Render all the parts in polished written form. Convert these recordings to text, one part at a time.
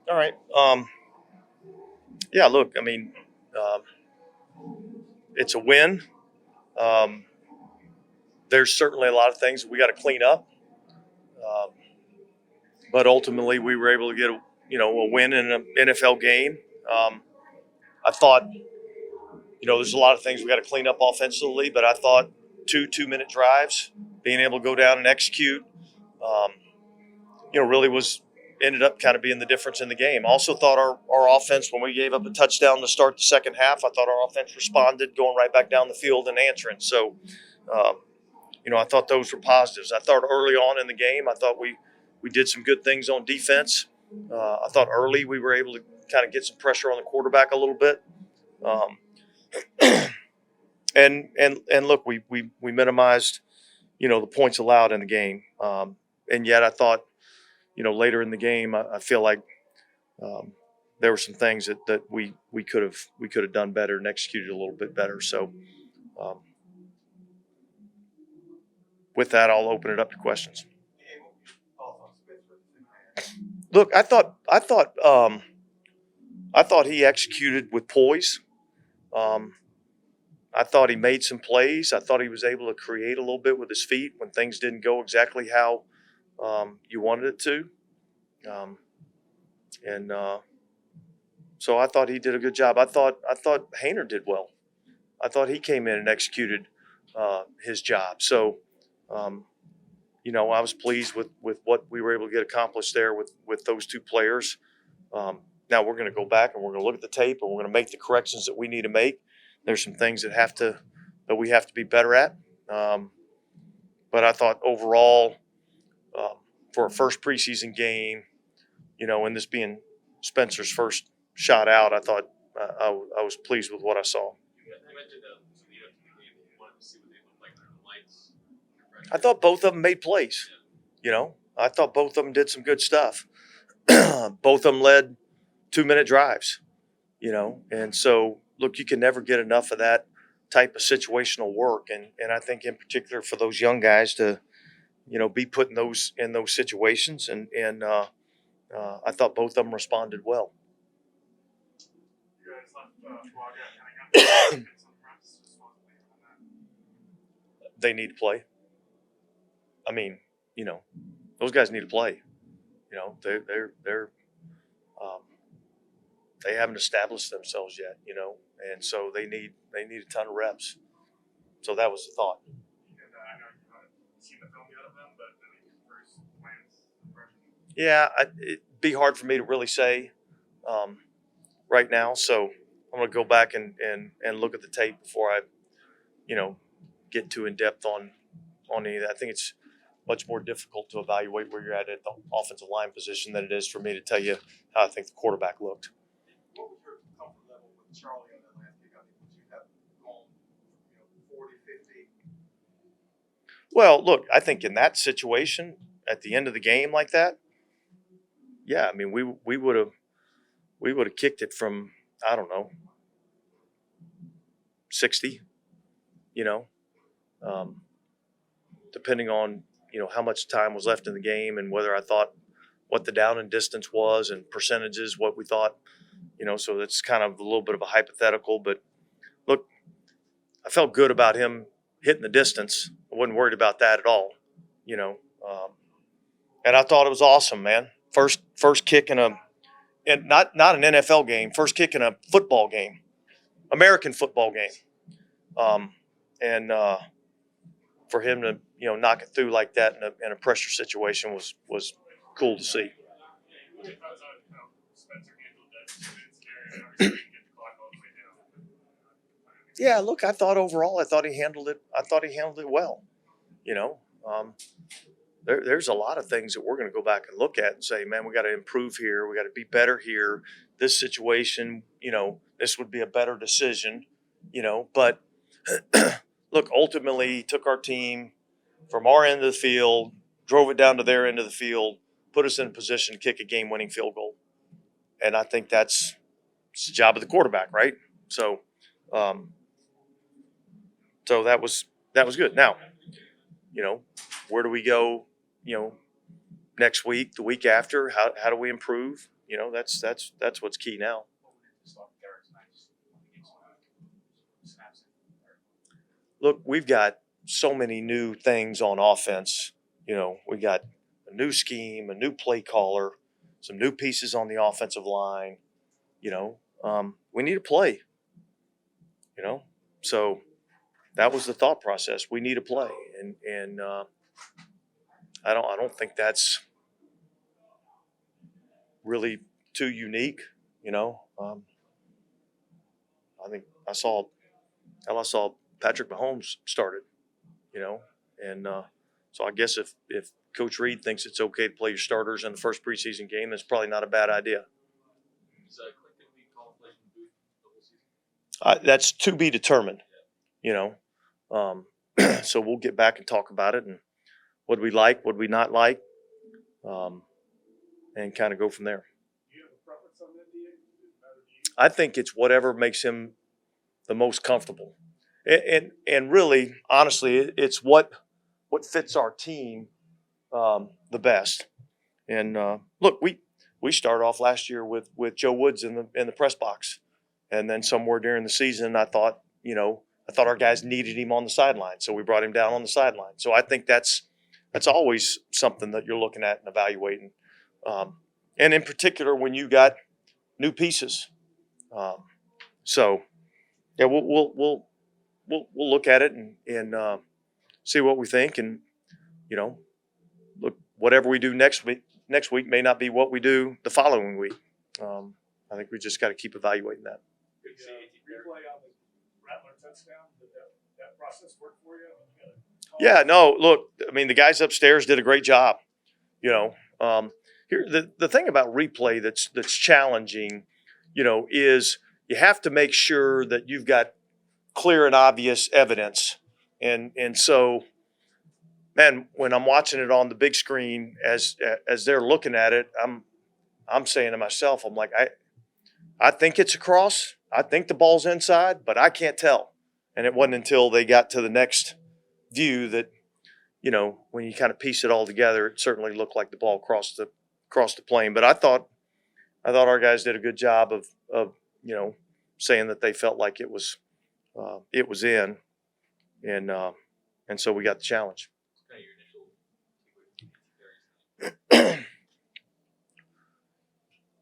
All right. Yeah, look, I mean, um, it's a win. Um, there's certainly a lot of things we got to clean up. Um, but ultimately, we were able to get a win in an NFL game. I thought, there's a lot of things we got to clean up offensively, but I thought 2 2-minute drives, being able to go down and execute, um, really was ended up kind of being the difference in the game. Also thought our offense, when we gave up a touchdown to start the second half, I thought our offense responded, going right back down the field and answering. So, um, I thought those were positives. I thought early on in the game, I thought we did some good things on defense. I thought early we were able to kind of get some pressure on the quarterback a little bit. Um, and look, we minimized, the points allowed in the game. And yet I thought, later in the game, I feel like um, there were some things that we could have done better and executed a little bit better. So um, with that, I'll open it up to questions. Look, I thought he executed with poise. Um, I thought he made some plays. I thought he was able to create a little bit with his feet when things didn't go exactly how you wanted it to. And so I thought he did a good job. I thought Hayner did well. I thought he came in and executed his job. So, I was pleased with what we were able to get accomplished there with those two players. Now we're going to go back and we're going to look at the tape and we're going to make the corrections that we need to make. There's some things that we have to be better at. But I thought overall, for a first preseason game, and this being Spencer's first shot out, I thought I was pleased with what I saw. I thought both of them made plays. I thought both of them did some good stuff. Both of them led 2-minute drives. And so look, you can never get enough of that type of situational work, and I think in particular for those young guys to be put in those situations, and I thought both of them responded well. They need to play. I mean, those guys need to play. They're they haven't established themselves yet, and so they need a ton of reps. So that was the thought. Yeah, it'd be hard for me to really say right now. So I'm going to go back and look at the tape before I, get too in depth on any of that. I think it's much more difficult to evaluate where you're at the offensive line position than it is for me to tell you how I think the quarterback looked. What was your comfort level with Charlie on that last kick? I think you have gone, 40, 50. Well, look, I think in that situation, at the end of the game like that, yeah, I mean, we would have kicked it from, I don't know, 60, depending on how much time was left in the game and whether I thought what the down and distance was and percentages, what we thought, so that's kind of a little bit of a hypothetical. But look, I felt good about him hitting the distance. I wasn't worried about that at all, and I thought it was awesome, man. First kick in and not an NFL game, first kick in a football game, American football game. And for him to knock it through like that in a pressure situation was cool to see. Yeah, look, I thought overall, he handled it. I thought he handled it well. There's a lot of things that we're going to go back and look at and say, man, we got to improve here. We got to be better here. This situation, this would be a better decision, But look, ultimately, he took our team from our end of the field, drove it down to their end of the field, put us in a position to kick a game-winning field goal. And I think it's the job of the quarterback, right? So, so that was good. Now, where do we go? Next week, the week after, how do we improve? That's what's key now. Look, we've got so many new things on offense. We got a new scheme, a new play caller, some new pieces on the offensive line. We need to play. So that was the thought process. We need to play, and I don't think that's really too unique. I think I saw Patrick Mahomes started. And so I guess if Coach Reed thinks it's okay to play your starters in the first preseason game, that's probably not a bad idea. That's to be determined. So we'll get back and talk about it and what we like, what we not like, and kind of go from there. Do you have a preference on NBA? I think it's whatever makes him the most comfortable, and really, honestly, it's what fits our team the best. And look, we started off last year with Joe Woods in the press box, and then somewhere during the season, I thought our guys needed him on the sideline, so we brought him down on the sideline. So I think that's always something that you're looking at and evaluating, and in particular when you got new pieces. So yeah, we'll look at it and see what we think, and look, whatever we do next week may not be what we do the following week. I think we just got to keep evaluating that. Did the replay on the Rattler touchdown, did that process work for you? Yeah, no, look, I mean, the guys upstairs did a great job. Here, the thing about replay that's challenging, is you have to make sure that you've got clear and obvious evidence. And so, man, when I'm watching it on the big screen as they're looking at it, I'm saying to myself, I'm like, I think it's a cross. I think the ball's inside, but I can't tell. And it wasn't until they got to the next view that, when you kind of piece it all together, it certainly looked like the ball crossed the plane. But I thought our guys did a good job of saying that they felt like it was in, and so we got the challenge.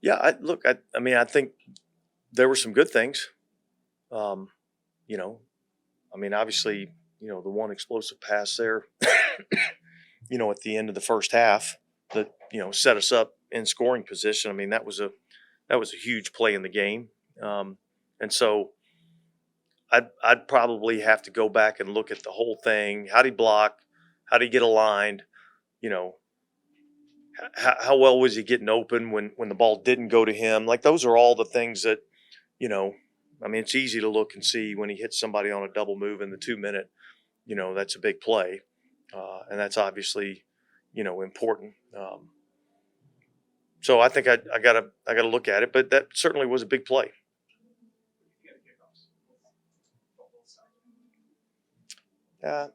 Yeah, I think there were some good things. Obviously, the one explosive pass there, at the end of the first half that, set us up in scoring position. I mean, that was a huge play in the game. And so I'd probably have to go back and look at the whole thing. How did he block? How did he get aligned? How well was he getting open when the ball didn't go to him? Like, those are all the things that, it's easy to look and see when he hits somebody on a double move in the 2 minute, that's a big play. And that's obviously, important. So I think I gotta look at it, but that certainly was a big play. I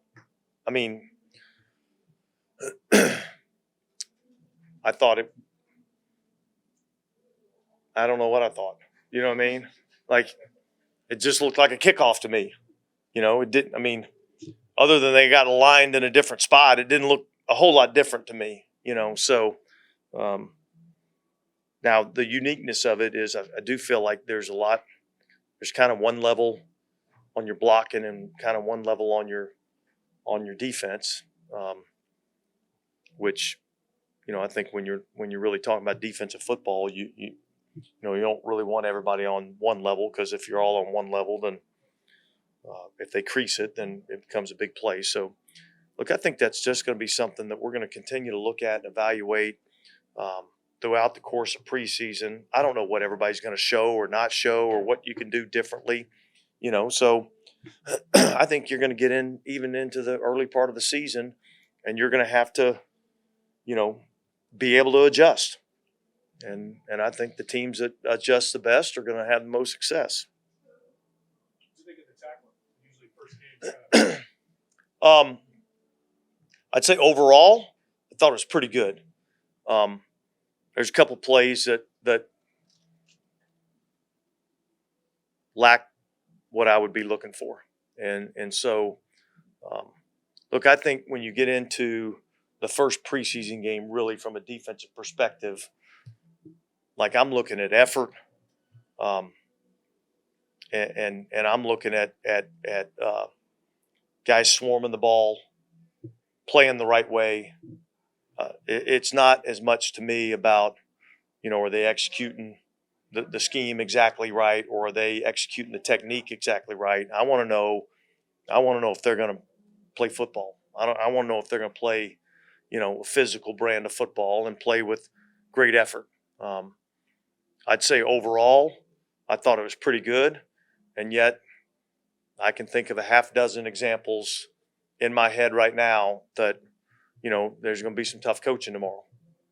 thought I don't know what I thought. You know what I mean? Like, it just looked like a kickoff to me. It didn't, other than they got aligned in a different spot, it didn't look a whole lot different to me, so now the uniqueness of it is I do feel like there's kind of one level on your blocking and kind of one level on your defense, which, I think when you're really talking about defensive football, you don't really want everybody on one level, because if you're all on one level, then if they crease it, then it becomes a big play. So, look, I think that's just going to be something that we're going to continue to look at and evaluate throughout the course of preseason. I don't know what everybody's going to show or not show, or what you can do differently, So I think you're going to get even into the early part of the season, and you're going to have to, be able to adjust. And I think the teams that adjust the best are going to have the most success. What do you think of the tackling? Usually first game. I'd say overall, I thought it was pretty good. There's a couple plays that, that lack what I would be looking for. And so, look, I think when you get into the first preseason game, really from a defensive perspective, like I'm looking at effort, and I'm looking at guys swarming the ball, playing the right way. It's not as much to me about, are they executing the scheme exactly right, or are they executing the technique exactly right? I want to know if they're going to play football. I want to know if they're going to play, a physical brand of football and play with great effort. I'd say overall, I thought it was pretty good, and yet I can think of a half dozen examples in my head right now that, there's going to be some tough coaching tomorrow,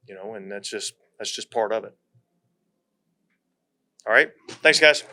and that's just part of it. All right. Thanks, guys.